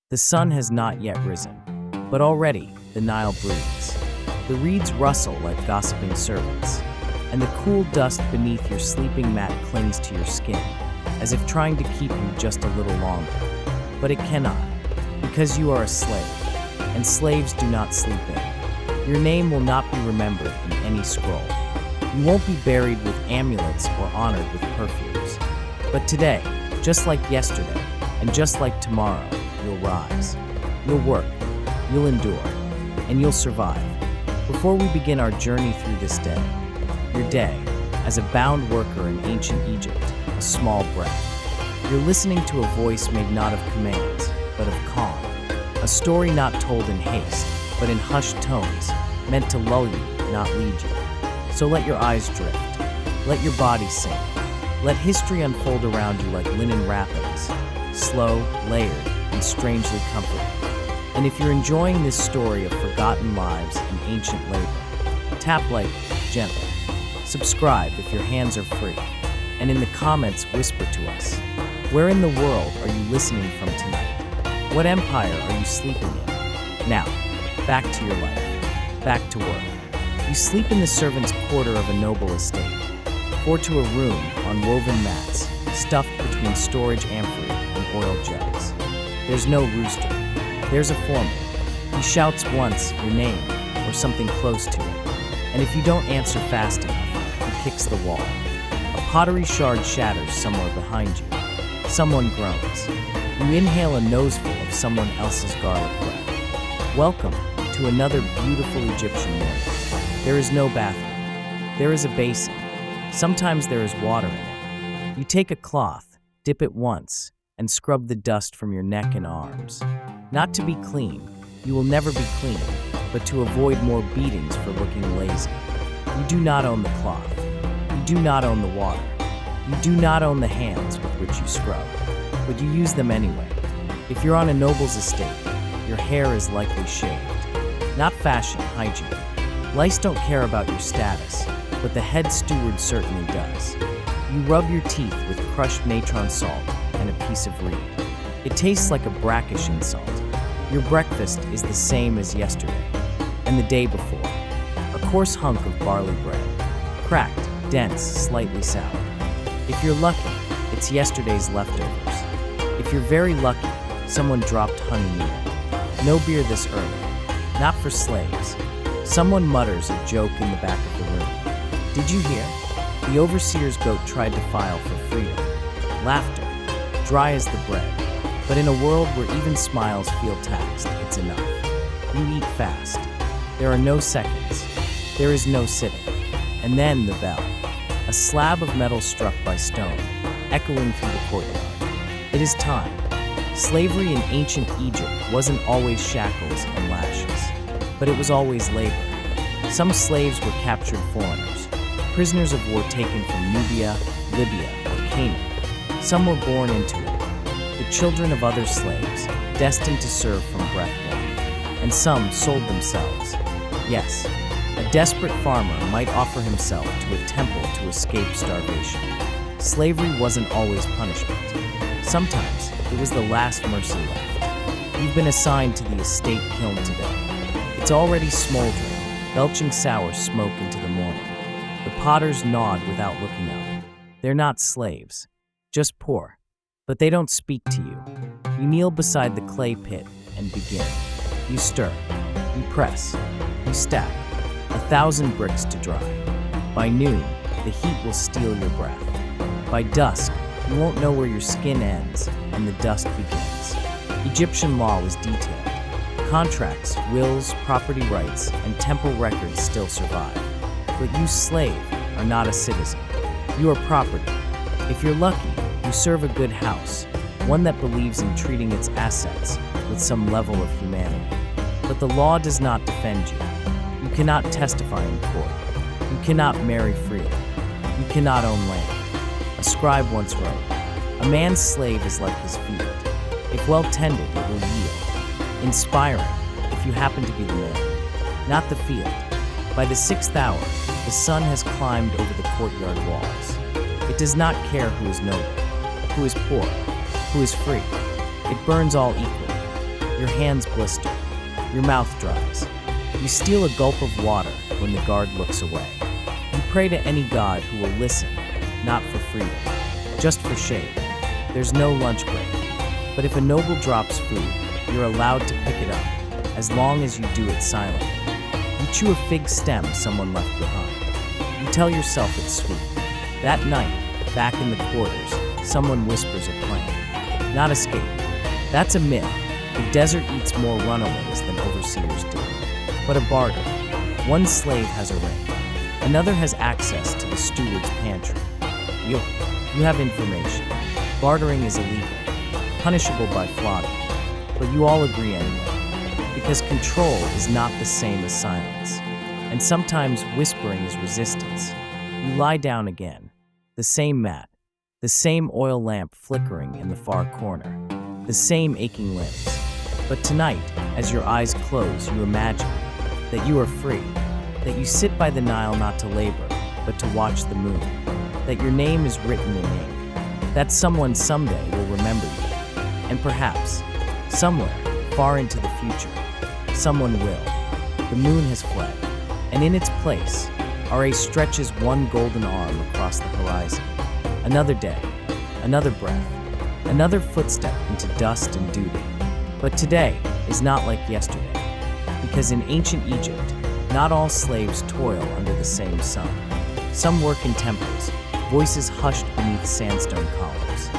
The sun has not yet risen, but already the Nile breathes. The reeds rustle like gossiping servants, and the cool dust beneath your sleeping mat clings to your skin, as if trying to keep you just a little longer. But it cannot, because you are a slave, and slaves do not sleep in. Your name will not be remembered in any scroll. You won't be buried with amulets or honored with perfumes. But today, just like yesterday, and just like tomorrow, you'll rise. You'll work, you'll endure, and you'll survive. Before we begin our journey through this day, your day, as a bound worker in ancient Egypt, a small breath. You're listening to a voice made not of commands, but of calm. A story not told in haste, but in hushed tones, meant to lull you, not lead you. So let your eyes drift. Let your body sink. Let history unfold around you like linen wrappings, slow, layered, and strangely comforting. And if you're enjoying this story of forgotten lives and ancient labor, tap like gently. Subscribe if your hands are free. And in the comments, whisper to us, where in the world are you listening from tonight? What empire are you sleeping in? Now, back to your life. Back to work. You sleep in the servants' quarter of a noble estate, or to a room on woven mats, stuffed between storage amphorae and oil jugs. There's no rooster. There's a foreman. He shouts once your name or something close to it, and if you don't answer fast enough, he kicks the wall. A pottery shard shatters somewhere behind you. Someone groans. You inhale a noseful of someone else's garlic breath. Welcome to another beautiful Egyptian morning. There is no bathroom. There is a basin. Sometimes there is water in it. You take a cloth, dip it once, and scrub the dust from your neck and arms. Not to be clean, you will never be clean, but to avoid more beatings for looking lazy. You do not own the cloth. You do not own the water. You do not own the hands with which you scrub, but you use them anyway. If you're on a noble's estate, your hair is likely shaved. Not fashion, hygiene. Lice don't care about your status, but the head steward certainly does. You rub your teeth with crushed natron salt and a piece of reed. It tastes like a brackish insult. Your breakfast is the same as yesterday and the day before. A coarse hunk of barley bread, cracked, dense, slightly sour. If you're lucky, it's yesterday's leftovers. If you're very lucky, someone dropped honey near it. No beer this early. Not for slaves. Someone mutters a joke in the back of the room. Did you hear? The overseer's goat tried to file for freedom. Laughter, dry as the bread. But in a world where even smiles feel taxed, it's enough. You eat fast. There are no seconds. There is no sitting. And then the bell. A slab of metal struck by stone, echoing through the courtyard. It is time. Slavery in ancient Egypt wasn't always shackles and lashes, but it was always labor. Some slaves were captured foreigners, prisoners of war taken from Nubia, Libya, or Canaan. Some were born into it, the children of other slaves, destined to serve from breath one. And some sold themselves. Yes, a desperate farmer might offer himself to a temple to escape starvation. Slavery wasn't always punishment. Sometimes it was the last mercy left. You've been assigned to the estate kiln today. It's already smoldering, belching sour smoke into the morning. The potters nod without looking up. They're not slaves, just poor. But they don't speak to you. You kneel beside the clay pit and begin. You stir, you press, you stack. 1,000 bricks to dry. By noon, the heat will steal your breath. By dusk, you won't know where your skin ends and the dust begins. Egyptian law was detailed. Contracts, wills, property rights, and temple records still survive. But you, slave, are not a citizen. You are property. If you're lucky, you serve a good house, one that believes in treating its assets with some level of humanity. But the law does not defend you. You cannot testify in court. You cannot marry freely. You cannot own land. A scribe once wrote, "A man's slave is like his field. If well tended, it will yield." Inspiring, if you happen to be the man, not the field. By the 6th hour, the sun has climbed over the courtyard walls. It does not care who is noble, who is poor, who is free. It burns all equally. Your hands blister. Your mouth dries. You steal a gulp of water when the guard looks away. You pray to any god who will listen, not for freedom, just for shade. There's no lunch break. But if a noble drops food, you're allowed to pick it up, as long as you do it silently. You chew a fig stem someone left behind. You tell yourself it's sweet. That night, back in the quarters, someone whispers a plan. Not escape. That's a myth. The desert eats more runaways than overseers do. But a barter. One slave has a ring. Another has access to the steward's pantry. You have information. Bartering is illegal, punishable by flogging. But you all agree anyway, because control is not the same as silence. And sometimes whispering is resistance. You lie down again. The same mat, the same oil lamp flickering in the far corner, the same aching limbs. But tonight, as your eyes close, you imagine that you are free, that you sit by the Nile not to labor, but to watch the moon, that your name is written in ink, that someone someday will remember you, and perhaps, somewhere, far into the future, someone will. The moon has fled, and in its place, RA stretches one golden arm across the horizon. Another day, another breath, another footstep into dust and duty. But today is not like yesterday, because in ancient Egypt, not all slaves toil under the same sun. Some work in temples, voices hushed beneath sandstone columns.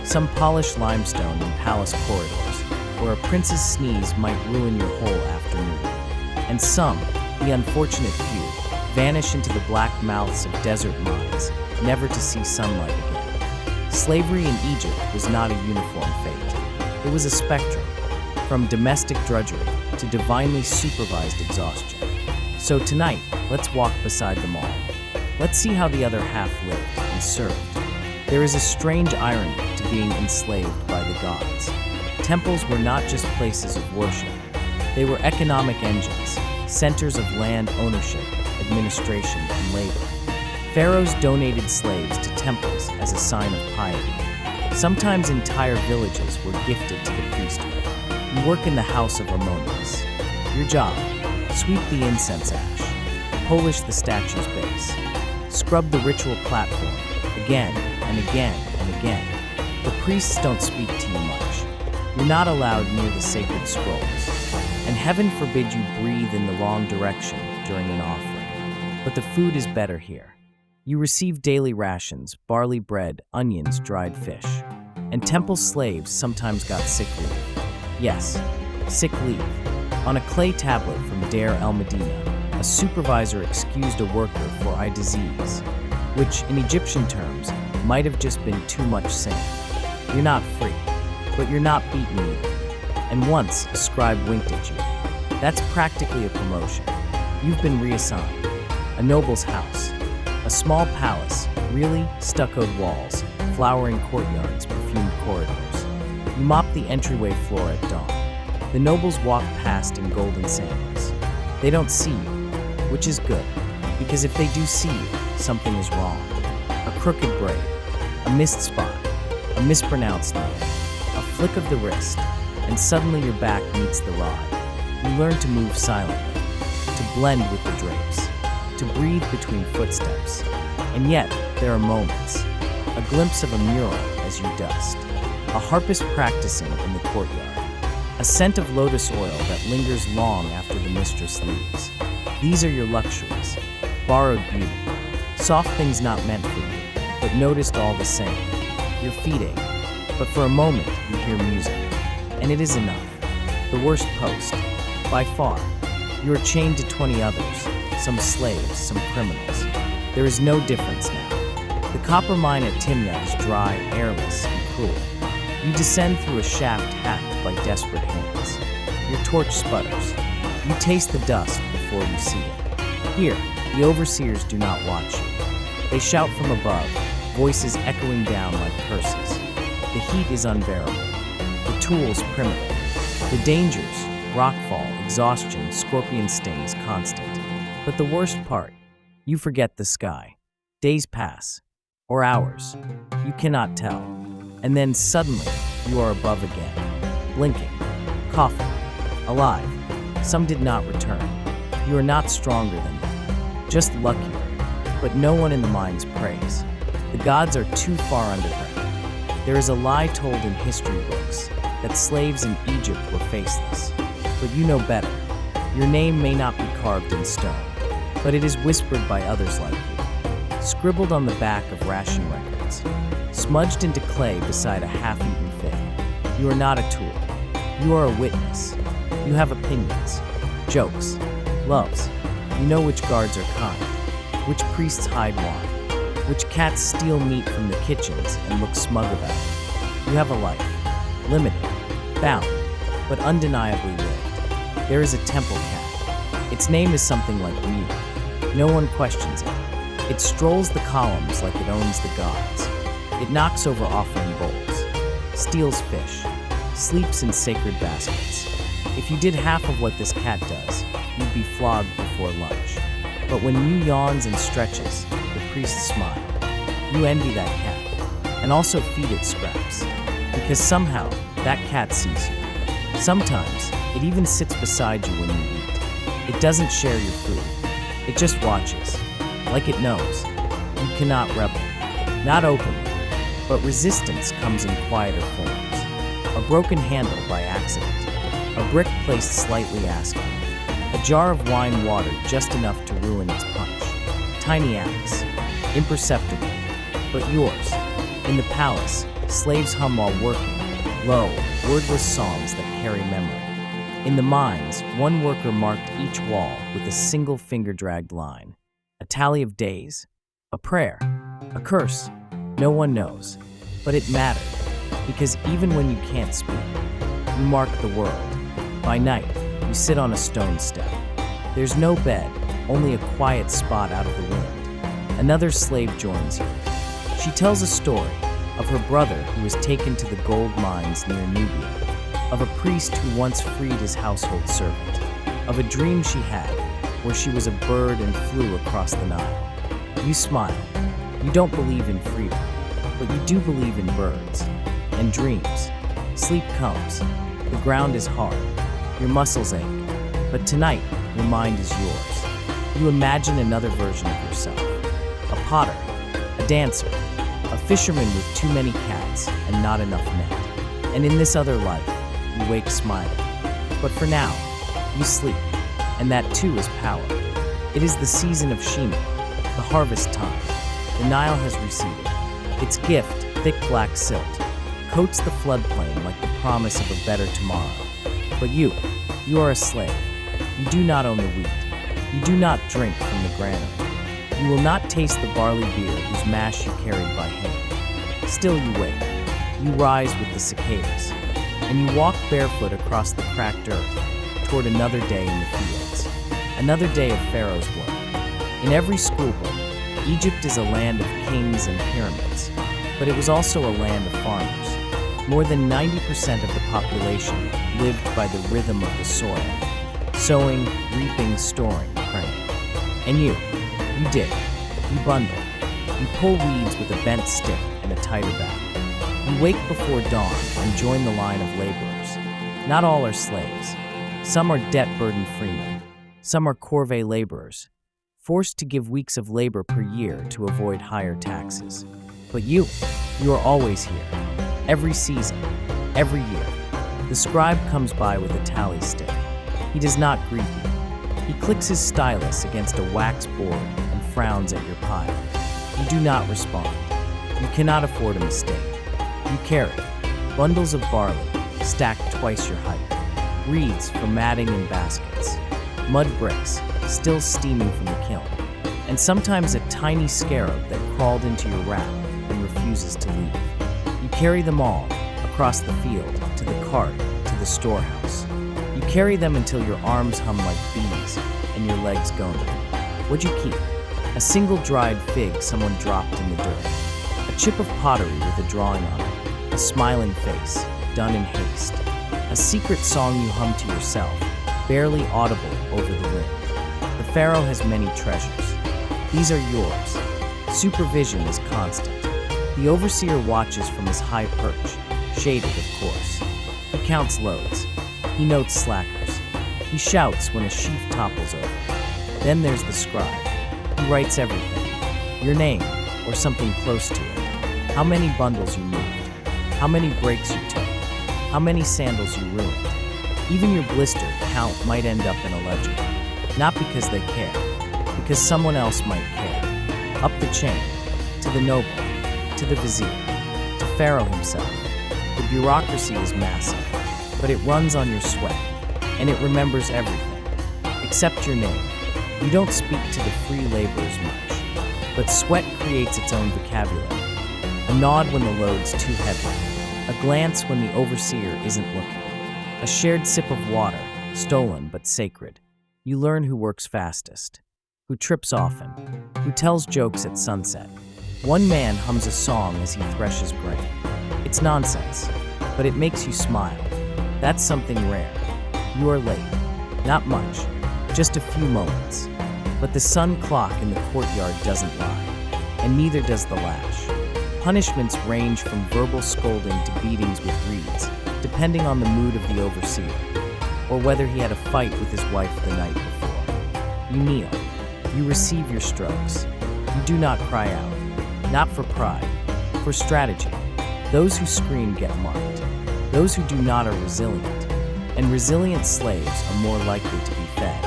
Some polish limestone in palace corridors, where a prince's sneeze might ruin your whole afternoon. And some, the unfortunate few, vanish into the black mouths of desert mines, never to see sunlight again. Slavery in Egypt was not a uniform fate. It was a spectrum, from domestic drudgery to divinely supervised exhaustion. So tonight, let's walk beside them all. Let's see how the other half lived and served. There is a strange irony to being enslaved by the gods. Temples were not just places of worship. They were economic engines, centers of land ownership, administration, and labor. Pharaohs donated slaves to temples as a sign of piety. Sometimes entire villages were gifted to the priesthood. You work in the house of Ammonius. Your job, sweep the incense ash, polish the statue's base, scrub the ritual platform, again and again and again. The priests don't speak to you much. You're not allowed near the sacred scrolls, and heaven forbid you breathe in the wrong direction during an offering. But the food is better here. You receive daily rations, barley bread, onions, dried fish. And temple slaves sometimes got sick leave. Yes, sick leave. On a clay tablet from Deir el-Medina, a supervisor excused a worker for eye disease, which, in Egyptian terms, might have just been too much sand. You're not free, but you're not beaten either. And once, a scribe winked at you. That's practically a promotion. You've been reassigned. A noble's house. A small palace, really stuccoed walls, flowering courtyards, perfumed corridors. You mop the entryway floor at dawn. The nobles walk past in golden sandals. They don't see you, which is good, because if they do see you, something is wrong. A crooked braid, a missed spot, a mispronounced name, a flick of the wrist, and suddenly your back meets the rod. You learn to move silently, to blend with the drapes, to breathe between footsteps. And yet, there are moments. A glimpse of a mural as you dust. A harpist practicing in the courtyard. A scent of lotus oil that lingers long after the mistress leaves. These are your luxuries. Borrowed beauty. Soft things not meant for you, but noticed all the same. Your feet ache, but for a moment you hear music. And it is enough. The worst post. By far. You are chained to 20 others. Some slaves, some criminals. There is no difference now. The copper mine at Timna is dry, airless, and cruel. You descend through a shaft hacked by desperate hands. Your torch sputters. You taste the dust before you see it. Here, the overseers do not watch you. They shout from above, voices echoing down like curses. The heat is unbearable. The tools primitive. The dangers, rockfall, exhaustion, scorpion stings constant. But the worst part, you forget the sky. Days pass, or hours. You cannot tell. And then suddenly, you are above again, blinking, Coffin. Alive. Some did not return. You are not stronger than them, just luckier. But no one in the mines prays. The gods are too far underground. There is a lie told in history books that slaves in Egypt were faceless. But you know better. Your name may not be carved in stone, but it is whispered by others like you, scribbled on the back of ration records, smudged into clay beside a half-eaten fig. You are not a tool. You are a witness. You have opinions, jokes, loves. You know which guards are kind, which priests hide wine, which cats steal meat from the kitchens and look smug about it. You have a life, limited, bound, but undeniably lived. There is a temple cat. Its name is something like Mew. No one questions it. It strolls the columns like it owns the gods. It knocks over offering bowls, steals fish, sleeps in sacred baskets. If you did half of what this cat does, you'd be flogged before lunch. But when Mew yawns and stretches, the priests smile. You envy that cat, and also feed it scraps, because somehow that cat sees you. Sometimes it even sits beside you when you eat. It doesn't share your food. It just watches, like it knows. You cannot rebel, not openly, but resistance comes in quieter forms. A broken handle by accident, a brick placed slightly askew, a jar of wine watered just enough to ruin its punch. Tiny acts, imperceptible, but yours. In the palace, slaves hum while working, low, wordless songs that carry memory. In the mines, one worker marked each wall with a single finger-dragged line, a tally of days, a prayer, a curse. No one knows, but it mattered, because even when you can't speak, you mark the world. By night, you sit on a stone step. There's no bed, only a quiet spot out of the wind. Another slave joins you. She tells a story of her brother who was taken to the gold mines near Nubia, of a priest who once freed his household servant, of a dream she had where she was a bird and flew across the Nile. You smile. You don't believe in freedom, but you do believe in birds and dreams. Sleep comes. The ground is hard. Your muscles ache. But tonight, your mind is yours. You imagine another version of yourself. A potter, a dancer, a fisherman with too many cats and not enough net. And in this other life, you wake smiling. But for now, you sleep. And that too is power. It is the season of Shima, the harvest time. The Nile has receded. Its gift, thick black silt, coats the floodplain like the promise of a better tomorrow. But you are a slave. You do not own the wheat. You do not drink from the granary. You will not taste the barley beer whose mash you carried by hand. Still you wake. You rise with the cicadas. And you walk barefoot across the cracked earth toward another day in the fields. Another day of Pharaoh's work. In every schoolbook, Egypt is a land of kings and pyramids, but it was also a land of farmers. More than 90% of the population lived by the rhythm of the soil, sowing, reaping, storing, praying. And you dig, you bundle, you pull weeds with a bent stick and a tighter bough. You wake before dawn and join the line of laborers. Not all are slaves. Some are debt-burdened freemen. Some are corvée laborers, forced to give weeks of labor per year to avoid higher taxes. But you are always here. Every season, every year. The scribe comes by with a tally stick. He does not greet you. He clicks his stylus against a wax board and frowns at your pile. You do not respond. You cannot afford a mistake. You carry bundles of barley stacked twice your height, reeds for matting in baskets, mud bricks still steaming from the kiln, and sometimes a tiny scarab that crawled into your wrap and refuses to leave. You carry them all across the field, to the cart, to the storehouse. You carry them until your arms hum like bees and your legs go numb. What'd you keep? A single dried fig someone dropped in the dirt. A chip of pottery with a drawing on it. A smiling face, done in haste. A secret song you hum to yourself, barely audible over the wind. The pharaoh has many treasures. These are yours. Supervision is constant. The overseer watches from his high perch, shaded of course. He counts loads. He He notes slackers. He shouts when a sheaf topples over. Then there's the scribe. He writes everything. Your name, or something close to it. How many bundles you moved. How many breaks you took. How many sandals you ruined. Even your blister count might end up in a ledger. Not because they care, because someone else might care. Up the chain, to the noble, to the vizier, to Pharaoh himself. The bureaucracy is massive, but it runs on your sweat, and it remembers everything, except your name. You don't speak to the free laborers much, but sweat creates its own vocabulary. A nod when the load's too heavy, a glance when the overseer isn't looking, a shared sip of water, stolen but sacred. You learn who works fastest, who trips often, who tells jokes at sunset. One man hums a song as he threshes grain. It's nonsense, but it makes you smile. That's something rare. You are late. Not much, just a few moments. But the sun clock in the courtyard doesn't lie, and neither does the lash. Punishments range from verbal scolding to beatings with reeds, depending on the mood of the overseer, or whether he had a fight with his wife the night before. You kneel. You receive your strokes. You do not cry out. Not for pride, for strategy. Those who scream get marked. Those who do not are resilient, and resilient slaves are more likely to be fed.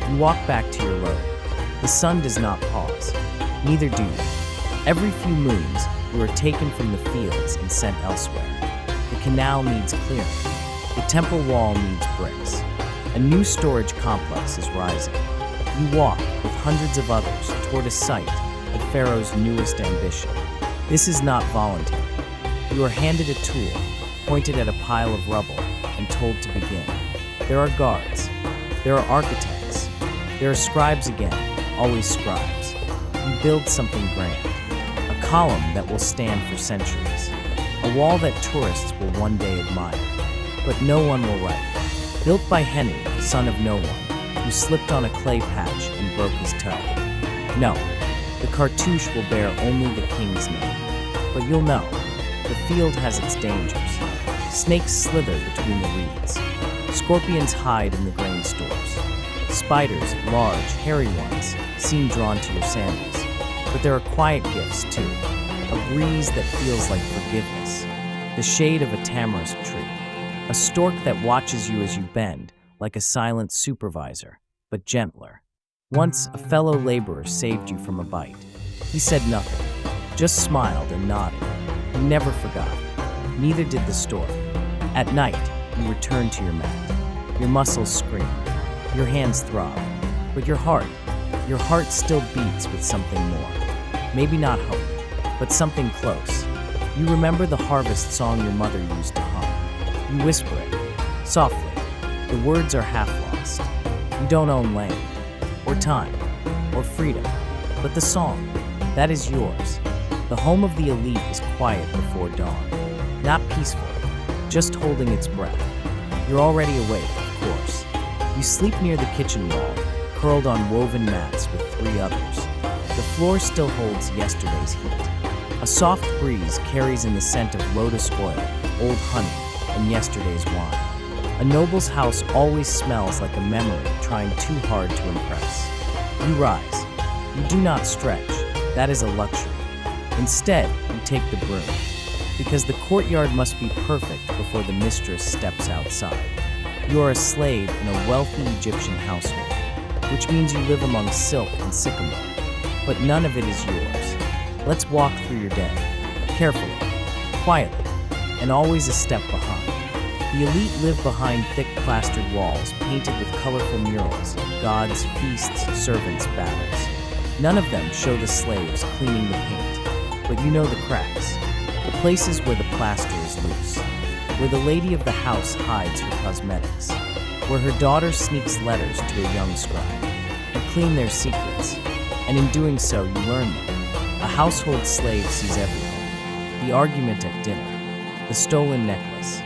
You walk back to your load. The sun does not pause. Neither do you. Every few moons, you are taken from the fields and sent elsewhere. The canal needs clearing. The temple wall needs bricks. A new storage complex is rising. You walk, with hundreds of others, toward a site of Pharaoh's newest ambition. This is not voluntary. You are handed a tool, pointed at a pile of rubble, and told to begin. There are guards. There are architects. There are scribes again, always scribes. You build something grand. A column that will stand for centuries. A wall that tourists will one day admire. But no one will write. Built by Henry, son of no one, who slipped on a clay patch and broke his toe. No, the cartouche will bear only the king's name. But you'll know, the field has its dangers. Snakes slither between the reeds. Scorpions hide in the grain stores. Spiders, large, hairy ones, seem drawn to your sandals. But there are quiet gifts, too. A breeze that feels like forgiveness. The shade of a tamarisk tree. A stork that watches you as you bend, like a silent supervisor, but gentler. Once, a fellow laborer saved you from a bite. He said nothing, just smiled and nodded. He never forgot. Neither did the stork. At night, you return to your mat. Your muscles scream. Your hands throb. But your heart still beats with something more. Maybe not hope, but something close. You remember the harvest song your mother used to hum. You whisper it, softly. The words are half lost. You don't own land, or time, or freedom. But the song, that is yours. The home of the elite is quiet before dawn. Not peaceful, just holding its breath. You're already awake, of course. You sleep near the kitchen wall, curled on woven mats with 3 others. The floor still holds yesterday's heat. A soft breeze carries in the scent of lotus oil, old honey, and yesterday's wine. A noble's house always smells like a memory trying too hard to impress. You rise. You do not stretch. That is a luxury. Instead, you take the broom. Because the courtyard must be perfect before the mistress steps outside. You are a slave in a wealthy Egyptian household, which means you live among silk and sycamore. But none of it is yours. Let's walk through your day. Carefully, quietly, and always a step behind. The elite live behind thick plastered walls painted with colorful murals, gods, feasts, servants, battles. None of them show the slaves cleaning the paint, but you know the cracks, the places where the plaster is loose, where the lady of the house hides her cosmetics, where her daughter sneaks letters to a young scribe. You clean their secrets, and in doing so you learn them. A household slave sees everything. The argument at dinner, the stolen necklace,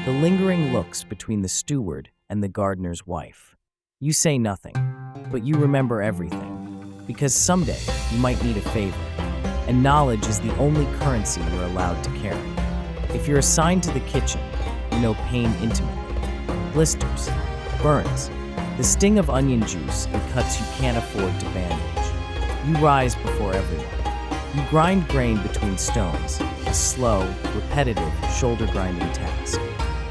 the lingering looks between the steward and the gardener's wife. You say nothing, but you remember everything, because someday you might need a favor, and knowledge is the only currency you're allowed to carry. If you're assigned to the kitchen, you know pain intimately. blisters, burns, the sting of onion juice, and cuts you can't afford to bandage. You rise before everyone. You grind grain between stones, a slow, repetitive, shoulder-grinding task.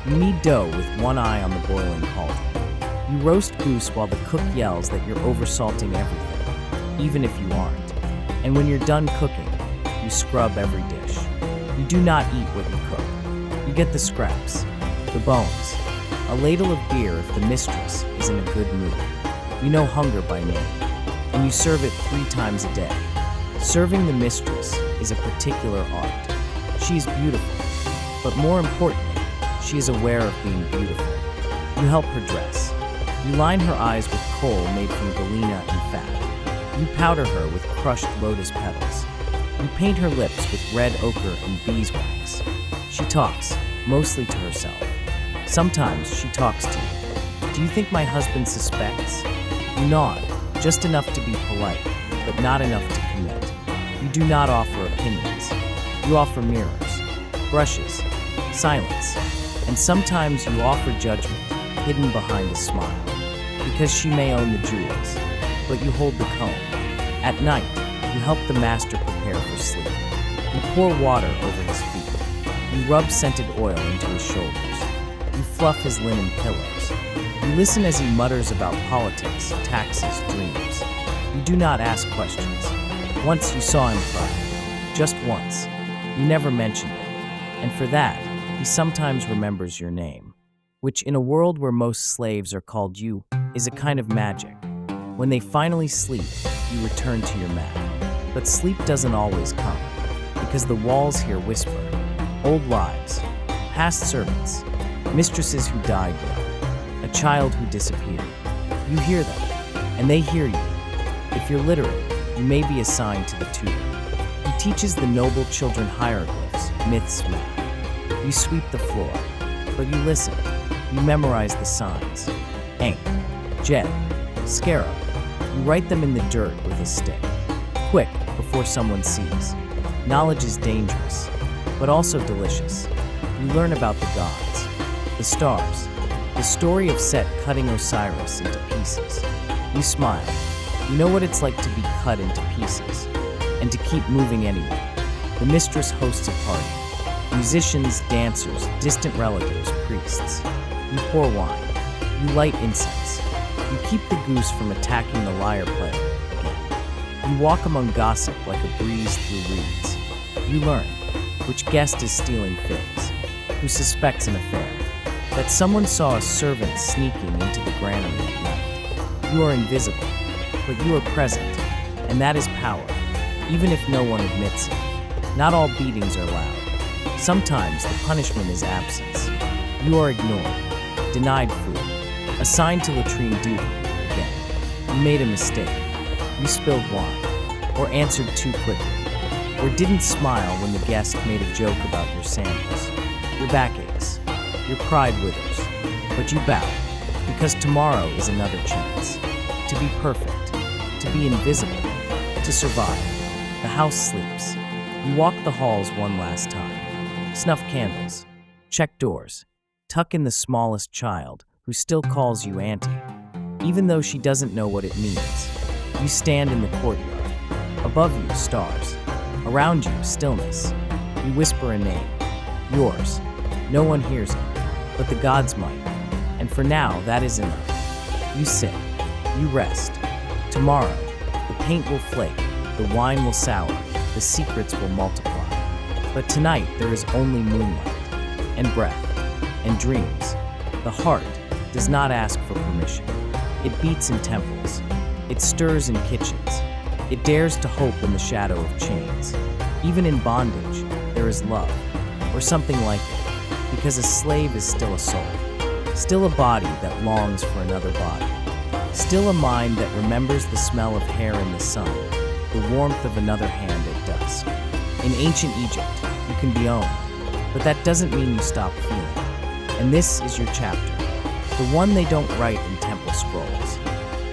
You knead dough with one eye on the boiling cauldron. You roast goose while the cook yells that you're oversalting everything, even if you aren't. And when you're done cooking, you scrub every dish. You do not eat what you cook. You get the scraps, the bones, a ladle of beer if the mistress is in a good mood. You know hunger by name, and you serve it 3 times a day. Serving the mistress is a particular art. She is beautiful, but more importantly, she is aware of being beautiful. You help her dress. You line her eyes with coal made from galena and fat. You powder her with crushed lotus petals. You paint her lips with red ochre and beeswax. She talks, mostly to herself. Sometimes she talks to you. Do you think my husband suspects? You nod, just enough to be polite, but not enough to commit. You do not offer opinions. You offer mirrors, brushes, silence, and sometimes you offer judgment, hidden behind a smile. Because she may own the jewels, but you hold the comb. At night, you help the master prepare for sleep. You pour water over his feet. You rub scented oil into his shoulders. You fluff his linen pillows. You listen as he mutters about politics, taxes, dreams. You do not ask questions. Once you saw him cry. Just once. You never mentioned it. And for that, he sometimes remembers your name, which in a world where most slaves are called you, is a kind of magic. When they finally sleep, you return to your mat. But sleep doesn't always come, because the walls here whisper. Old lives, past servants, mistresses who died young, a child who disappeared. You hear them, and they hear you. If you're literate, you may be assigned to the tutor. He teaches the noble children hieroglyphs, myths, math. You sweep the floor, but you listen. You memorize the signs. Ankh, Jed, Scarab. You write them in the dirt with a stick. Quick, before someone sees. Knowledge is dangerous, but also delicious. You learn about the gods, the stars, the story of Set cutting Osiris into pieces. You smile. You know what it's like to be cut into pieces, and to keep moving anyway. The mistress hosts a party. Musicians, dancers, distant relatives, priests. You pour wine. You light incense. You keep the goose from attacking the lyre player again. You walk among gossip like a breeze through reeds. You learn which guest is stealing figs, who suspects an affair, that someone saw a servant sneaking into the granary at night. You are invisible, but you are present, and that is power, even if no one admits it. Not all beatings are loud. Sometimes the punishment is absence. You are ignored, denied food, assigned to latrine duty again. You made a mistake. You spilled wine, or answered too quickly, or didn't smile when the guest made a joke about your sandals. Your back aches, your pride withers, but you bow, because tomorrow is another chance. To be perfect, to be invisible, to survive. The house sleeps. You walk the halls one last time. Snuff candles, check doors, tuck in the smallest child, who still calls you auntie, even though she doesn't know what it means. You stand in the courtyard. Above you, stars. Around you, stillness. You whisper a name. Yours. No one hears it, but the gods might. And for now, that is enough. You sit. You rest. Tomorrow, the paint will flake, the wine will sour, the secrets will multiply. But tonight, there is only moonlight, and breath, and dreams. The heart does not ask for permission. It beats in temples. It stirs in kitchens. It dares to hope in the shadow of chains. Even in bondage, there is love, or something like it, because a slave is still a soul, still a body that longs for another body, still a mind that remembers the smell of hair in the sun, the warmth of another hand at dusk. In ancient Egypt, you can be owned, but that doesn't mean you stop feeling. And this is your chapter, the one they don't write in temple scrolls,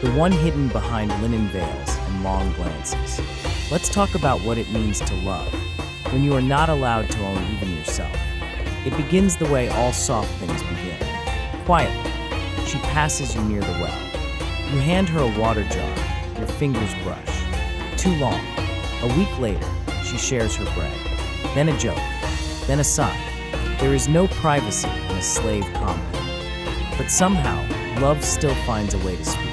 the one hidden behind linen veils and long glances. Let's talk about what it means to love, when you are not allowed to own even yourself. It begins the way all soft things begin, quietly, She passes you near the well. You hand her a water jar. Your fingers brush. Too long. A week later, she shares her bread. Then a joke. Then a sigh. There is no privacy in a slave compound. But somehow, love still finds a way to speak.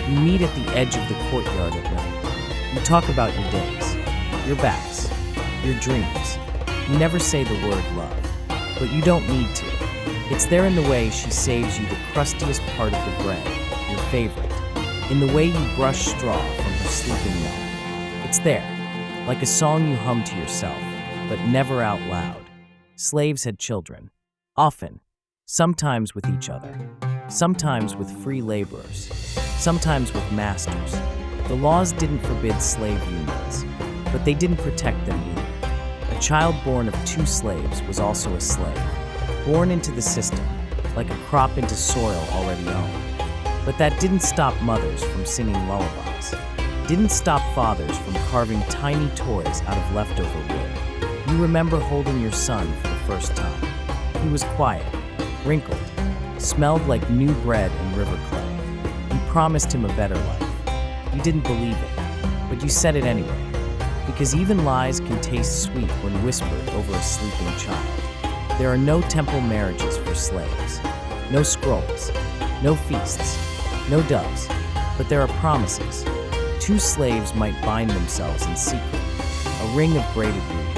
You meet at the edge of the courtyard at night. You talk about your days, your backs, your dreams. You never say the word love, but you don't need to. It's there in the way she saves you the crustiest part of the bread, your favorite, in the way you brush straw from her sleeping milk. It's there, like a song you hum to yourself, but never out loud. Slaves had children, often, sometimes with each other, sometimes with free laborers, sometimes with masters. The laws didn't forbid slave unions, but they didn't protect them either. A child born of two slaves was also a slave, born into the system, like a crop into soil already owned. But that didn't stop mothers from singing lullabies, didn't stop fathers from carving tiny toys out of leftover wood. You remember holding your son for the first time. He was quiet, wrinkled, smelled like new bread and river clay. You promised him a better life. You didn't believe it, but you said it anyway, because even lies can taste sweet when whispered over a sleeping child. There are no temple marriages for slaves, no scrolls, no feasts, no doves, but there are promises. Two slaves might bind themselves in secret, a ring of braided reed,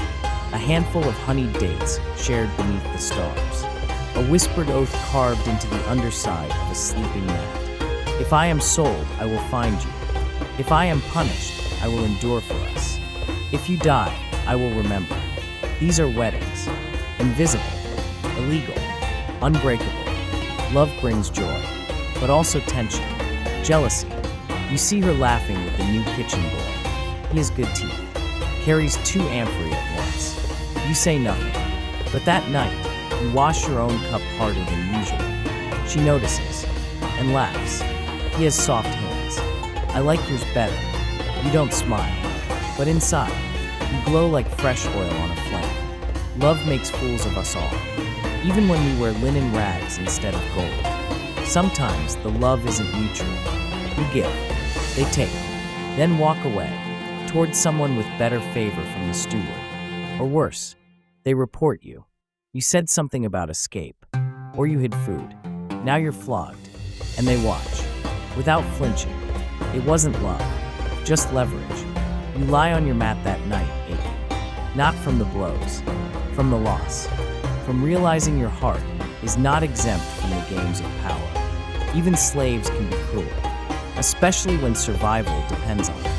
a handful of honeyed dates shared beneath the stars, a whispered oath carved into the underside of a sleeping gnat. If I am sold, I will find you. If I am punished, I will endure for us. If you die, I will remember. These are weddings, invisible, illegal, unbreakable. Love brings joy, but also tension, jealousy. You see her laughing with the new kitchen boy. He has good teeth, carries 2 amphorae at once. You say nothing, but that night, you wash your own cup harder than usual. She notices and laughs. He has soft hands. I like yours better. You don't smile, but inside, you glow like fresh oil on a flame. Love makes fools of us all, even when we wear linen rags instead of gold. Sometimes the love isn't mutual. You give, they take, then walk away, towards someone with better favor from the steward. Or worse, they report you. You said something about escape, or you hid food. Now you're flogged, and they watch, without flinching. It wasn't love, just leverage. You lie on your mat that night, aching, not from the blows, from the loss, from realizing your heart is not exempt from the games of power. Even slaves can be cruel, especially when survival depends on it.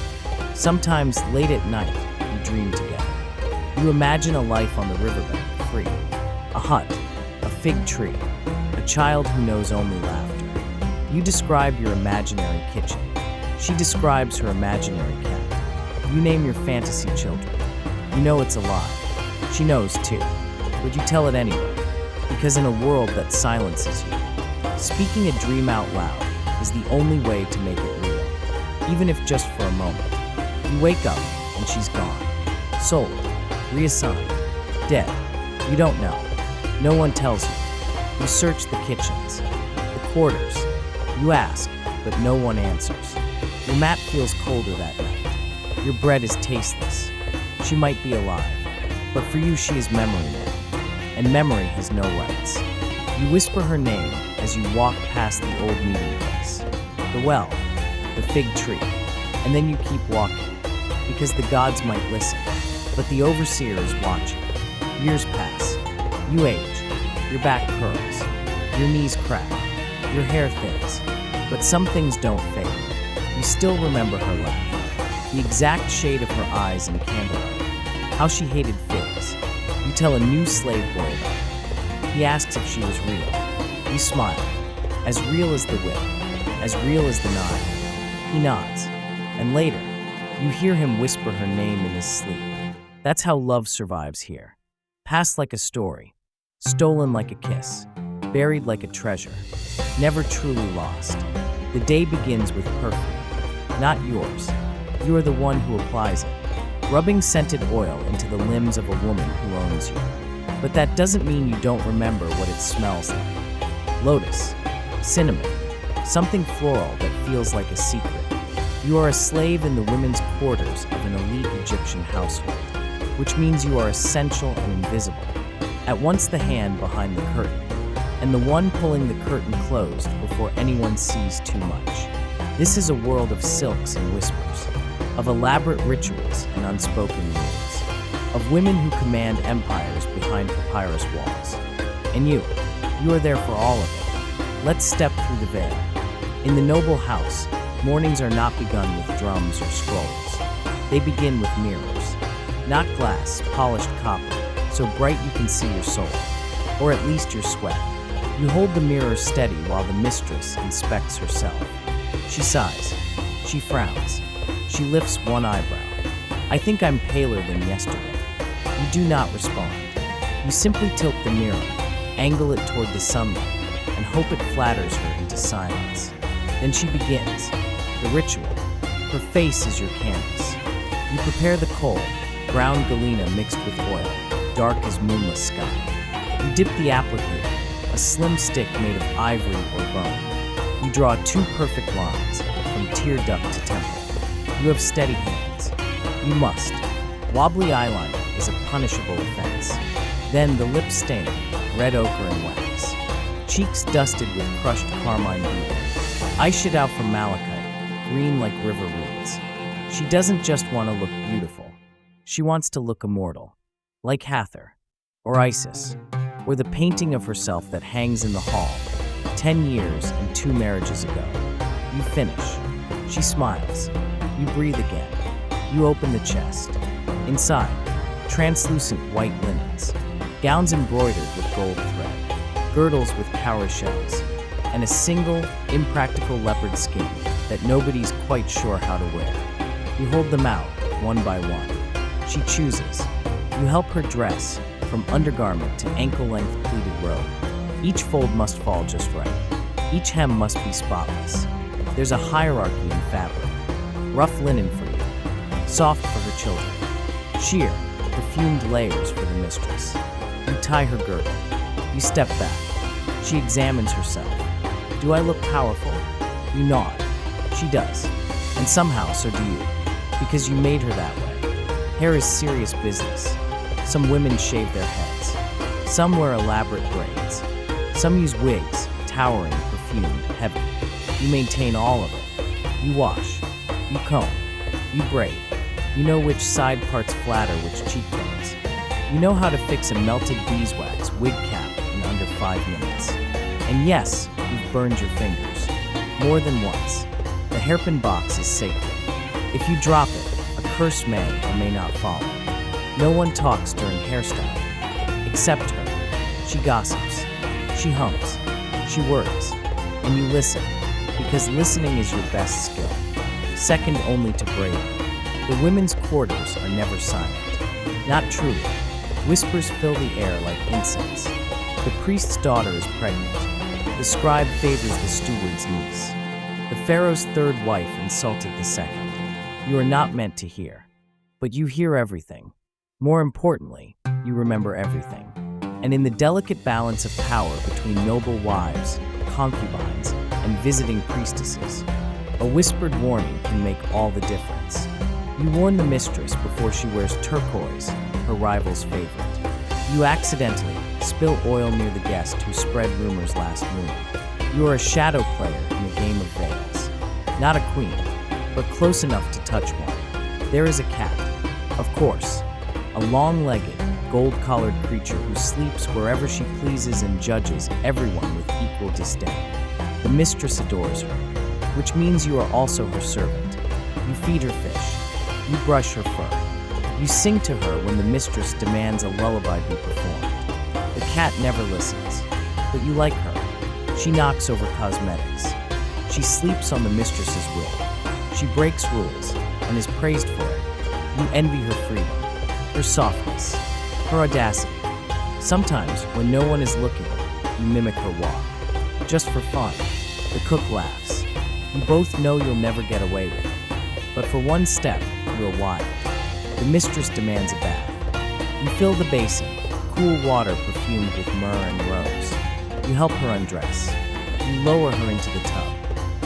Sometimes late at night, you dream together. You imagine a life on the riverbank, free. A hut, a fig tree, a child who knows only laughter. You describe your imaginary kitchen. She describes her imaginary cat. You name your fantasy children. You know it's a lie. She knows too, but you tell it anyway, because in a world that silences you, speaking a dream out loud is the only way to make it real, even if just for a moment. You wake up and she's gone. Sold, reassigned, dead. You don't know. No one tells you. You search the kitchens, the quarters. You ask, but no one answers. Your mat feels colder that night. Your bread is tasteless. She might be alive, but for you she is memory now, and memory has no rights. You whisper her name as you walk past the old meeting place, the well, the fig tree, and then you keep walking, because the gods might listen, but the overseer is watching. Years pass. You age. Your back curls. Your knees crack. Your hair thins. But some things don't fade. You still remember her laugh, the exact shade of her eyes in candlelight, how she hated figs. You tell a new slave boy about her. He asks if she was real. You smile. As real as the whip, as real as the Nile. He nods. And later, you hear him whisper her name in his sleep. That's how love survives here. Passed like a story, stolen like a kiss, buried like a treasure, never truly lost. The day begins with perfume, not yours. You are the one who applies it, rubbing scented oil into the limbs of a woman who owns you. But that doesn't mean you don't remember what it smells like. Lotus, cinnamon, something floral that feels like a secret. You are a slave in the women's quarters of an elite Egyptian household, which means you are essential and invisible, at once the hand behind the curtain, and the one pulling the curtain closed before anyone sees too much. This is a world of silks and whispers, of elaborate rituals and unspoken rules, of women who command empires behind papyrus walls. And you are there for all of it. Let's step through the veil. In the noble house, mornings are not begun with drums or scrolls. They begin with mirrors, not glass, polished copper, so bright you can see your soul, or at least your sweat. You hold the mirror steady while the mistress inspects herself. She sighs. She frowns. She lifts one eyebrow. I think I'm paler than yesterday. You do not respond. You simply tilt the mirror, angle it toward the sunlight, and hope it flatters her into silence. Then she begins. The ritual. Her face is your canvas. You prepare the coal, brown galena mixed with oil, dark as moonless sky. You dip the applicator, a slim stick made of ivory or bone. You draw 2 perfect lines, from tear duct to temple. You have steady hands. You must. Wobbly eyeliner is a punishable offense. Then the lips stained, red ochre and wax. Cheeks dusted with crushed carmine beading. Eyeshed out from malachite, green like river reeds. She doesn't just want to look beautiful. She wants to look immortal, like Hathor, or Isis, or the painting of herself that hangs in the hall, 10 years and 2 marriages ago. You finish. She smiles. You breathe again. You open the chest. Inside, translucent white linens, gowns embroidered with gold thread, girdles with cowrie shells, and a single, impractical leopard skin that nobody's quite sure how to wear. You hold them out, one by one. She chooses. You help her dress, from undergarment to ankle-length pleated robe. Each fold must fall just right. Each hem must be spotless. There's a hierarchy in fabric. Rough linen for you, soft for her children, sheer, perfumed layers for the mistress. You tie her girdle. You step back. She examines herself. Do I look powerful? You nod. She does. And somehow so do you, because you made her that way. Hair is serious business. Some women shave their heads. Some wear elaborate braids. Some use wigs, towering, perfumed, heavy. You maintain all of it. You wash. You comb. You braid. You know which side parts flatter which cheekbones. You know how to fix a melted beeswax wig cap in under 5 minutes. And yes, you've burned your fingers. More than once. The hairpin box is sacred. If you drop it, a curse may or may not follow. No one talks during hairstyling, except her. She gossips. She hums. She worries. And you listen, because listening is your best skill. Second only to bravery. The women's quarters are never silent. Not truly. Whispers fill the air like incense. The priest's daughter is pregnant. The scribe favors the steward's niece. The pharaoh's 3rd wife insulted the 2nd. You are not meant to hear. But you hear everything. More importantly, you remember everything. And in the delicate balance of power between noble wives, concubines, and visiting priestesses, a whispered warning can make all the difference. You warn the mistress before she wears turquoise, her rival's favorite. You accidentally spill oil near the guest who spread rumors last moon. You are a shadow player in a game of veils. Not a queen, but close enough to touch one. There is a cat, of course, a long-legged, gold-collared creature who sleeps wherever she pleases and judges everyone with equal disdain. The mistress adores her, which means you are also her servant. You feed her fish. You brush her fur. You sing to her when the mistress demands a lullaby be performed. The cat never listens, but you like her. She knocks over cosmetics. She sleeps on the mistress's will. She breaks rules and is praised for it. You envy her freedom, her softness, her audacity. Sometimes, when no one is looking, you mimic her walk. Just for fun. The cook laughs. You both know you'll never get away with it. But for one step, you're wild. The mistress demands a bath. You fill the basin, cool water perfumed with myrrh and rose. You help her undress. You lower her into the tub.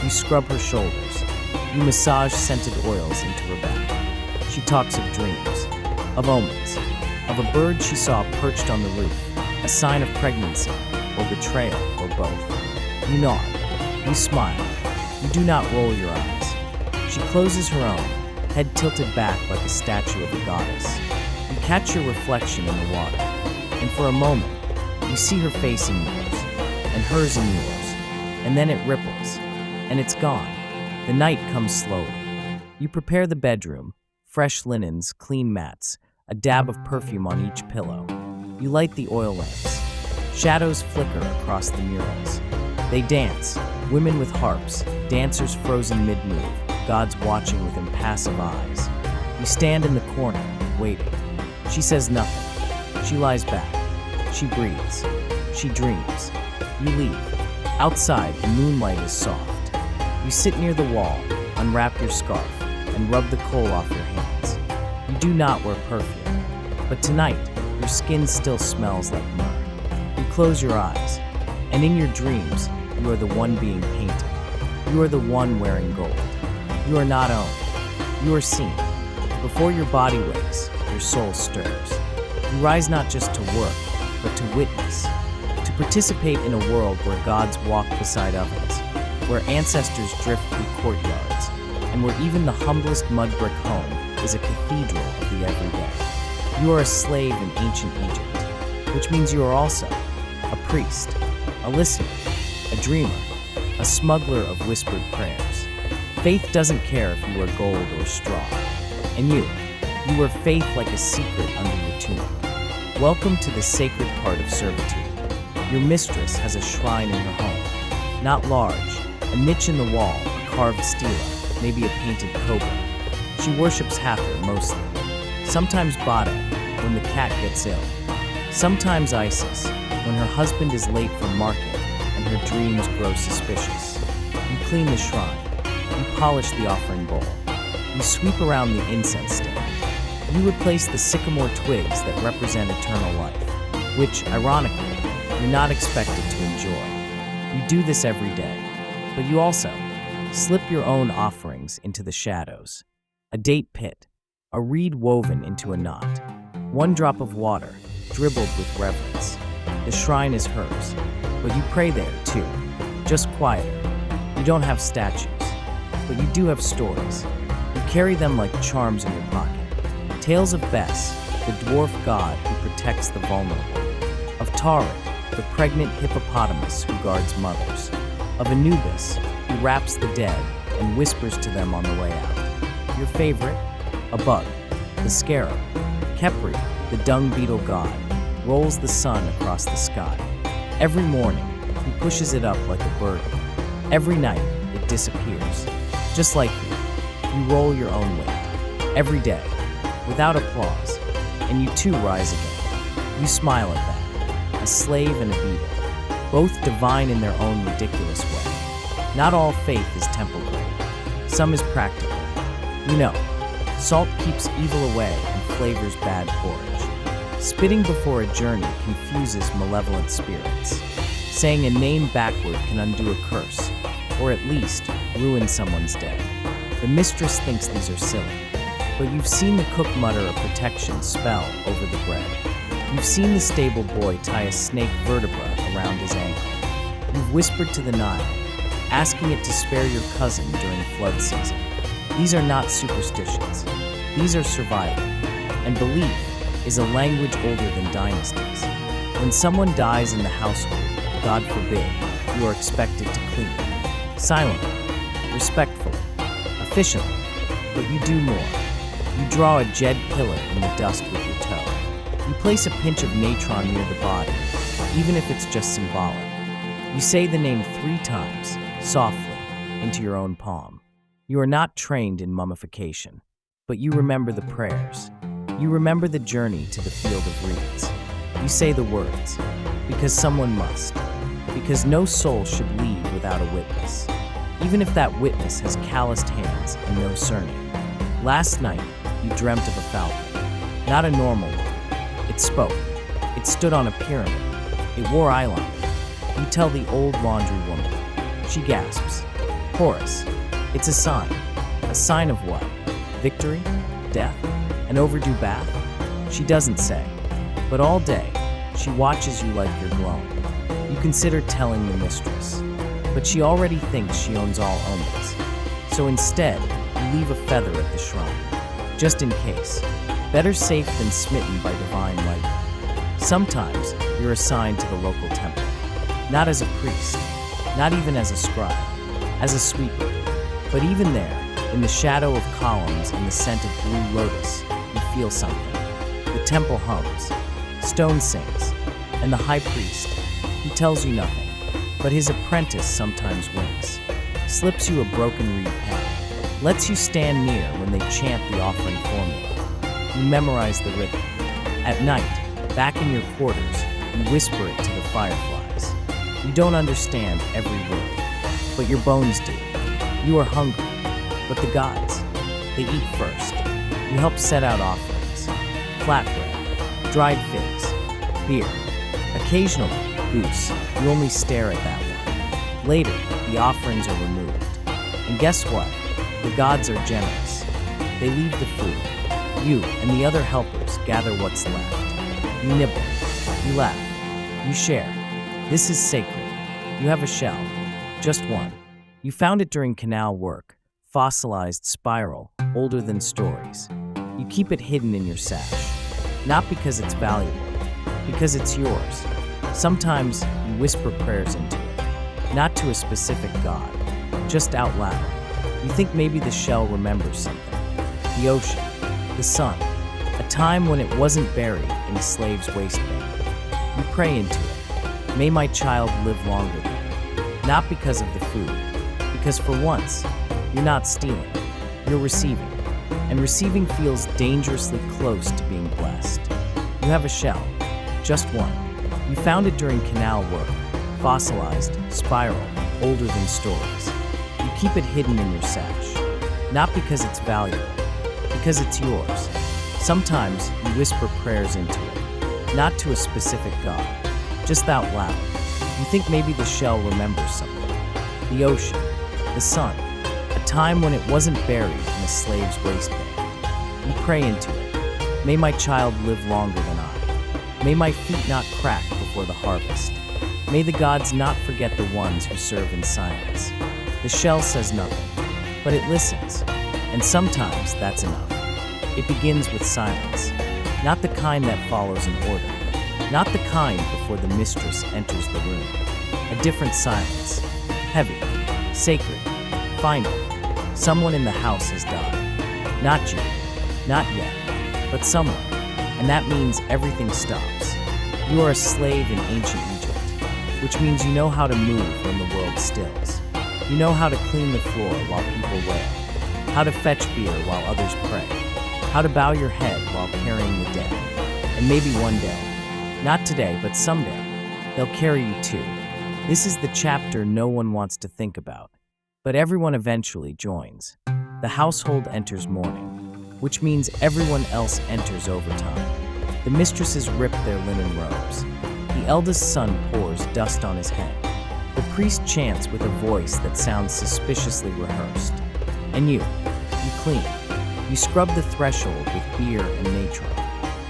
You scrub her shoulders. You massage scented oils into her back. She talks of dreams, of omens, of a bird she saw perched on the roof, a sign of pregnancy, or betrayal, or both. You nod. You smile. You do not roll your eyes. She closes her own, head tilted back like a statue of a goddess. You catch your reflection in the water, and for a moment, you see her face in yours, and hers in yours, and then it ripples, and it's gone. The night comes slowly. You prepare the bedroom, fresh linens, clean mats, a dab of perfume on each pillow. You light the oil lamps. Shadows flicker across the murals. They dance, women with harps, dancers frozen mid-move, gods watching with impassive eyes. You stand in the corner, waiting. She says nothing. She lies back. She breathes. She dreams. You leave. Outside, the moonlight is soft. You sit near the wall, unwrap your scarf, and rub the coal off your hands. You do not wear perfume, but tonight, your skin still smells like myrrh. You close your eyes, and in your dreams, you are the one being painted. You are the one wearing gold. You are not owned. You are seen. Before your body wakes, your soul stirs. You rise not just to work, but to witness, to participate in a world where gods walk beside ovens, where ancestors drift through courtyards, and where even the humblest mud brick home is a cathedral of the everyday. You are a slave in ancient Egypt, which means you are also a priest, a listener, a dreamer, a smuggler of whispered prayers. Faith doesn't care if you are gold or straw. And you wear faith like a secret under your tunic. Welcome to the sacred part of servitude. Your mistress has a shrine in her home. Not large, a niche in the wall, a carved stela, maybe a painted cobra. She worships Hathor mostly. Sometimes Bada, when the cat gets ill. Sometimes Isis, when her husband is late for market and her dreams grow suspicious. You clean the shrine. You polish the offering bowl. You sweep around the incense stand. You replace the sycamore twigs that represent eternal life, which, ironically, you're not expected to enjoy. You do this every day. But you also slip your own offerings into the shadows. A date pit, a reed woven into a knot, one drop of water, dribbled with reverence. The shrine is hers, but you pray there too, just quieter. You don't have statues, but you do have stories. You carry them like charms in your pocket. Tales of Bess, the dwarf god who protects the vulnerable. Of Tariq, the pregnant hippopotamus who guards mothers. Of Anubis, who wraps the dead and whispers to them on the way out. Your favorite? A bug, the scarab. Khepri, the dung beetle god, rolls the sun across the sky. Every morning, he pushes it up like a burden. Every night, it disappears. Just like you roll your own weight. Every day, without applause, and you too rise again. You smile at that, a slave and a beetle. Both divine in their own ridiculous way. Not all faith is temple grade. Some is practical. You know, salt keeps evil away and flavors bad porridge. Spitting before a journey confuses malevolent spirits. Saying a name backward can undo a curse, or at least ruin someone's day. The mistress thinks these are silly, but you've seen the cook mutter a protection spell over the bread. You've seen the stable boy tie a snake vertebra around his ankle. You've whispered to the Nile, asking it to spare your cousin during flood season. These are not superstitions. These are survival. And belief is a language older than dynasties. When someone dies in the household, God forbid, you are expected to clean. Silently, respectfully, efficiently, but you do more. You draw a jed pillar in the dust with your toe. You place a pinch of natron near the body, even if it's just symbolic. You say the name 3 times, softly, into your own palm. You are not trained in mummification, but you remember the prayers. You remember the journey to the field of reeds. You say the words, because someone must, because no soul should leave without a witness, even if that witness has calloused hands and no surname. Last night, you dreamt of a falcon, not a normal one. It spoke. It stood on a pyramid. It wore eyeliner. You tell the old laundry woman, She gasps. Horus. It's a sign. A sign of what? Victory? Death? An overdue bath? She doesn't say. But all day, she watches you like you're glowing. You consider telling the mistress. But she already thinks she owns all omens. So instead, you leave a feather at the shrine. Just in case. Better safe than smitten by divine lightning. Sometimes, you're assigned to the local temple. Not as a priest. Not even as a scribe. As a sweeper. But even there, in the shadow of columns and the scent of blue lotus, you feel something. The temple hums. Stone sings. And the high priest, he tells you nothing. But his apprentice sometimes winks. Slips you a broken reed pen. Lets you stand near when they chant the offering formula. You memorize the rhythm. At night, back in your quarters, you whisper it to the fireflies. You don't understand every word, but your bones do. You are hungry, but the gods, they eat first. You help set out offerings. Flatbread, dried figs, beer. Occasionally, goose, you only stare at that one. Later, the offerings are removed. And guess what? The gods are generous. They leave the food. You and the other helpers gather what's left. You nibble. You laugh. You share. This is sacred. You have a shell. Just one. You found it during canal work. Fossilized spiral, older than stories. You keep it hidden in your sash. Not because it's valuable, because it's yours. Sometimes you whisper prayers into it. Not to a specific god, just out loud. You think maybe the shell remembers something. The ocean, the sun, a time when it wasn't buried in a slave's waistband. You pray into it. May my child live longer there. Not because of the food, because for once, you're not stealing, you're receiving. And receiving feels dangerously close to being blessed. You have a shell, just one. You found it during canal work, fossilized, spiral, older than stories. You keep it hidden in your sash, not because it's valuable, because it's yours. Sometimes you whisper prayers into it, not to a specific god, just out loud. You think maybe the shell remembers something. The ocean, the sun, a time when it wasn't buried in a slave's waistband. You pray into it. May my child live longer than I. May my feet not crack before the harvest. May the gods not forget the ones who serve in silence. The shell says nothing, but it listens, and sometimes that's enough. It begins with silence, not the kind that follows an order, not the kind before the mistress enters the room. A different silence, heavy, sacred, final. Someone in the house has died. Not you, not yet, but someone, and that means everything stops. You are a slave in ancient Egypt, which means you know how to move when the world stills. You know how to clean the floor while people wail, how to fetch beer while others pray, how to bow your head while carrying the dead. And maybe one day, not today, but someday, they'll carry you too. This is the chapter no one wants to think about, but everyone eventually joins. The household enters mourning, which means everyone else enters overtime. The mistresses rip their linen robes. The eldest son pours dust on his head. The priest chants with a voice that sounds suspiciously rehearsed. And you clean. You scrub the threshold with beer and natron.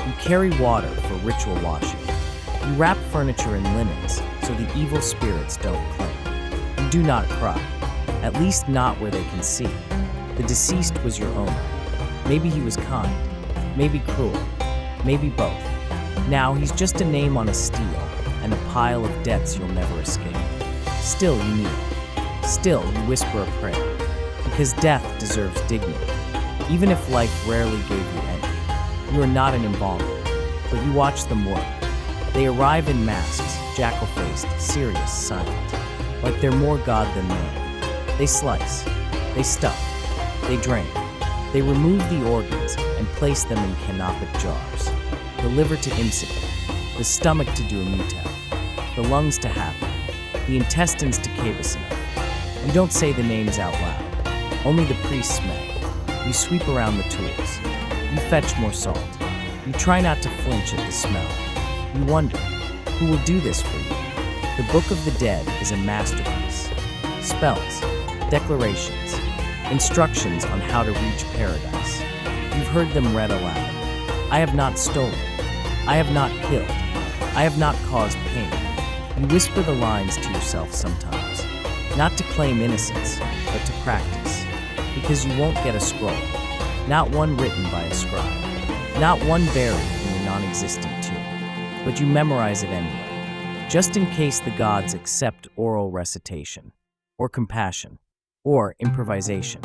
You carry water for ritual washing. You wrap furniture in linens so the evil spirits don't cling. You do not cry, at least not where they can see. The deceased was your owner. Maybe he was kind, maybe cruel, maybe both. Now he's just a name on a stele and a pile of debts you'll never escape. Still you kneel. Still you whisper a prayer. Because death deserves dignity. Even if life rarely gave you any. You are not an embalmer, but you watch them work. They arrive in masks, jackal-faced, serious, silent. Like they're more God than man. They slice. They stuff. They drain. They remove the organs and place them in canopic jars. The liver to insipid. The stomach to duomutab. The lungs to happy. The intestines to cabecina. You don't say the names out loud. Only the priests may. You sweep around the tools. You fetch more salt. You try not to flinch at the smell. You wonder, who will do this for you? The Book of the Dead is a masterpiece. spells, declarations, instructions on how to reach paradise. You've heard them read aloud. I have not stolen. I have not killed. I have not caused pain. You whisper the lines to yourself sometimes, not to claim innocence, but to practice. Because you won't get a scroll, not one written by a scribe, not one buried in a non-existent tomb, but you memorize it anyway, just in case the gods accept oral recitation, or compassion, or improvisation.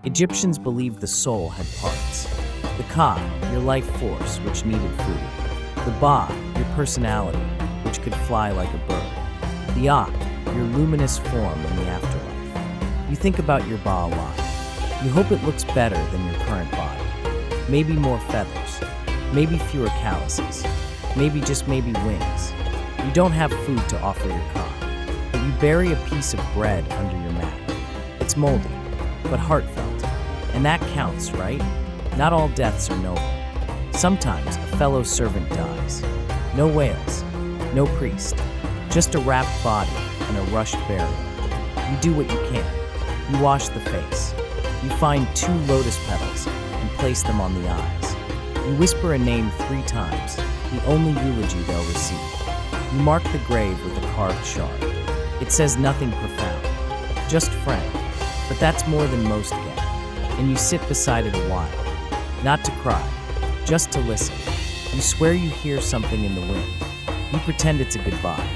Egyptians believed the soul had parts. The Ka, your life force, which needed food. The Ba, your personality, which could fly like a bird. The Ak, your luminous form in the afterlife. You think about your Ba a lot. You hope it looks better than your current body. Maybe more feathers. Maybe fewer calluses. Maybe just maybe wings. You don't have food to offer your Ka, but you bury a piece of bread under your mat. It's moldy, but heartfelt. And that counts, right? Not all deaths are noble. Sometimes a fellow servant dies. No wails, no priest, just a wrapped body and a rushed burial. You do what you can. You wash the face. You find 2 lotus petals and place them on the eyes. You whisper a name 3 times, the only eulogy they'll receive. You mark the grave with a carved shard. It says nothing profound, just friend, but that's more than most get. And you sit beside it a while, not to cry, just to listen. You swear you hear something in the wind. You pretend it's a goodbye.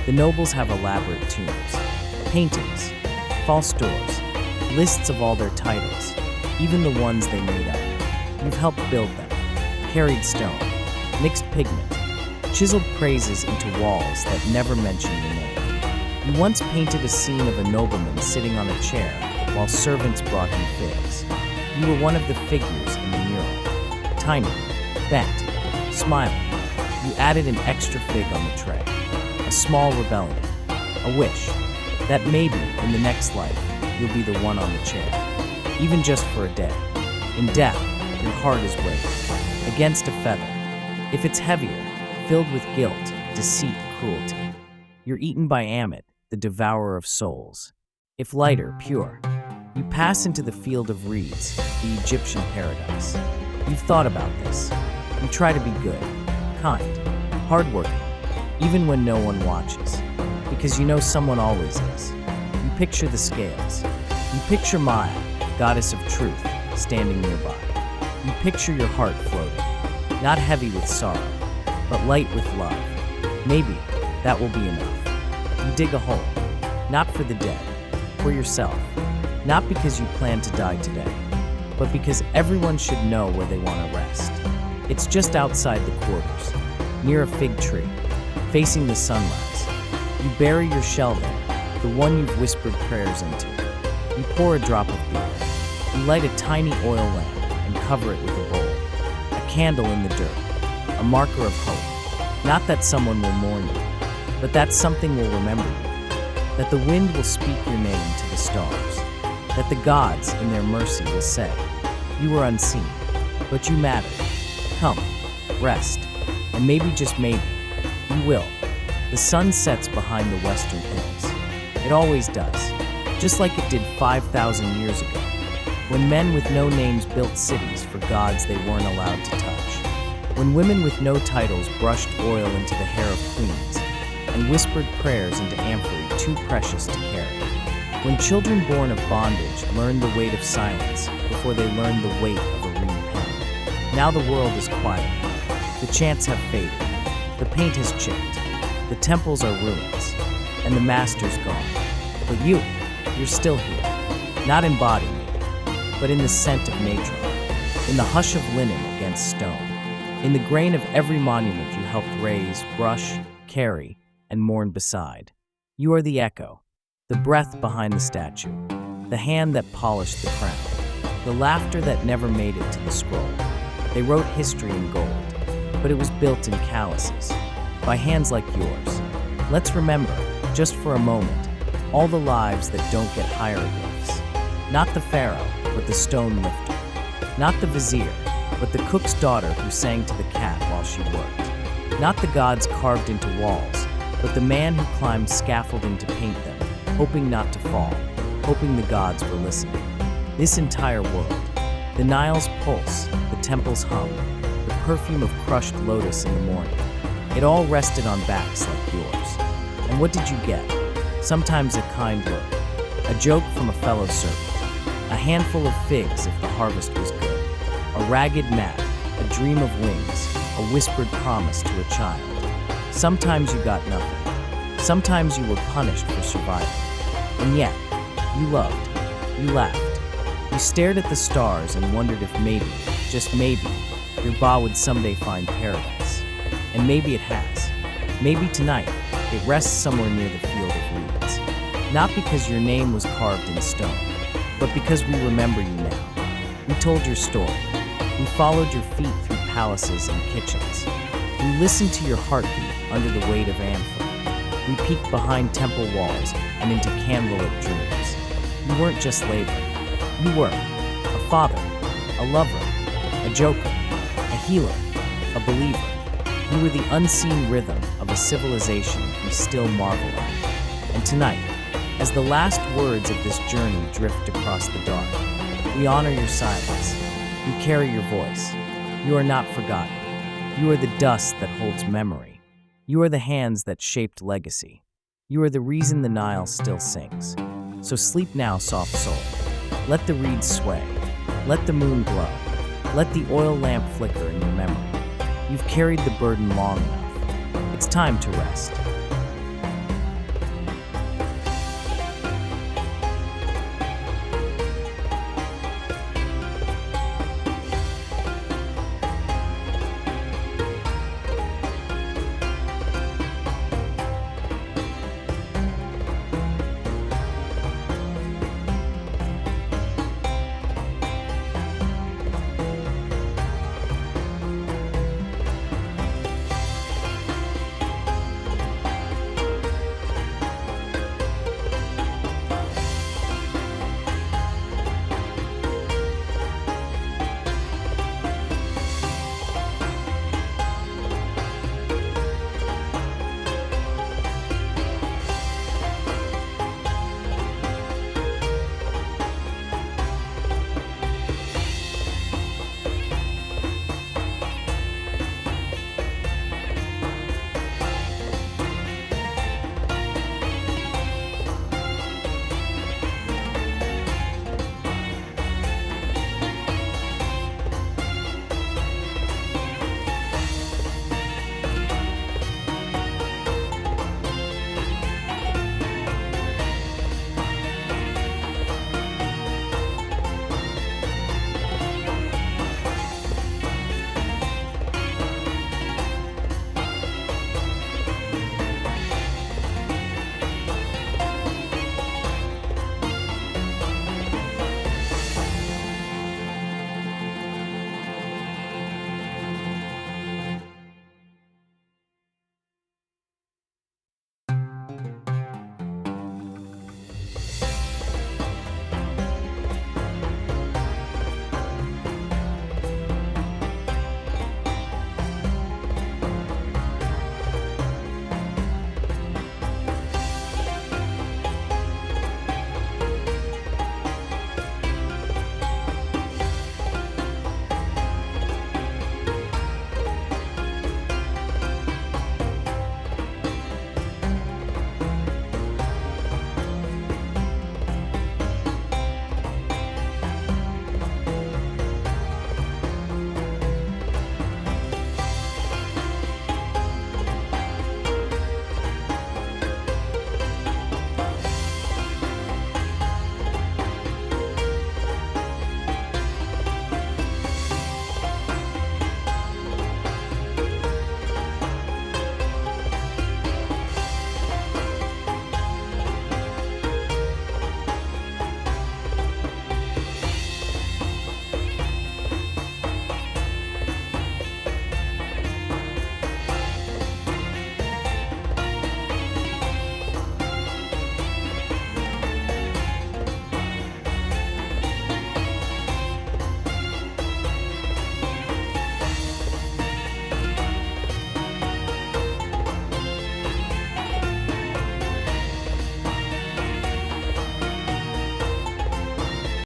The nobles have elaborate tombs, paintings, false doors, lists of all their titles, even the ones they made up. You've helped build them, carried stone, mixed pigment, chiseled praises into walls that never mention your name. You once painted a scene of a nobleman sitting on a chair while servants brought him figs. You were one of the figures in the mural, tiny, bent, smiling. You added an extra fig on the tray, a small rebellion, a wish that maybe in the next life you'll be the one on the chair, even just for a day. In death, your heart is weighed against a feather. If it's heavier, filled with guilt, deceit, cruelty, you're eaten by Amit, the devourer of souls. If lighter, pure, you pass into the field of reeds, the Egyptian paradise. You've thought about this. You try to be good, kind, hardworking, even when no one watches, because you know someone always is. You picture the scales. You picture Maya, goddess of truth, standing nearby. You picture your heart floating, not heavy with sorrow, but light with love. Maybe that will be enough. You dig a hole, not for the dead, for yourself. Not because you plan to die today, but because everyone should know where they want to rest. It's just outside the quarters, near a fig tree, facing the sunrise. You bury your shell there, the one you've whispered prayers into. You pour a drop of beer. You light a tiny oil lamp and cover it with a bowl. A candle in the dirt, a marker of hope. Not that someone will mourn you, but that something will remember you. That the wind will speak your name to the stars. That the gods, in their mercy, will say, you were unseen, but you mattered. Come, rest, and maybe, just maybe, you will. The sun sets behind the western hills. It always does, just like it did 5,000 years ago, when men with no names built cities for gods they weren't allowed to touch. When women with no titles brushed oil into the hair of queens and whispered prayers into amphory too precious to carry. When children born of bondage learned the weight of silence before they learned the weight of a reed pen. Now the world is quiet. The chants have faded. The paint has chipped. The temples are ruins. And the master's gone. But you're still here. Not in body, maybe, but in the scent of nature. In the hush of linen against stone. In the grain of every monument you helped raise, brush, carry, and mourn beside. You are the echo. The breath behind the statue, the hand that polished the crown, the laughter that never made it to the scroll. They wrote history in gold, but it was built in calluses, by hands like yours. Let's remember, just for a moment, all the lives that don't get hieroglyphs. Not the pharaoh, but the stone lifter. Not the vizier, but the cook's daughter who sang to the cat while she worked. Not the gods carved into walls, but the man who climbed scaffolding to paint them. hoping not to fall, hoping the gods were listening. This entire world, the Nile's pulse, the temple's hum, the perfume of crushed lotus in the morning, it all rested on backs like yours. And what did you get? Sometimes a kind look, a joke from a fellow servant, a handful of figs if the harvest was good, a ragged mat, a dream of wings, a whispered promise to a child. Sometimes you got nothing. Sometimes you were punished for surviving. And yet, you loved, you laughed. You stared at the stars and wondered if maybe, just maybe, your Ba would someday find paradise. And maybe it has. Maybe tonight, it rests somewhere near the field of reeds. Not because your name was carved in stone, but because we remember you now. We told your story. We followed your feet through palaces and kitchens. We listened to your heartbeat under the weight of anthem. We peeked behind temple walls and into candlelit dreams. You weren't just laboring. You were a father, a lover, a joker, a healer, a believer. You were the unseen rhythm of a civilization we still marvel at. And tonight, as the last words of this journey drift across the dark, we honor your silence. You carry your voice. You are not forgotten. You are the dust that holds memory. You are the hands that shaped legacy. You are the reason the Nile still sings. So sleep now, soft soul. Let the reeds sway. Let the moon glow. Let the oil lamp flicker in your memory. You've carried the burden long enough. It's time to rest.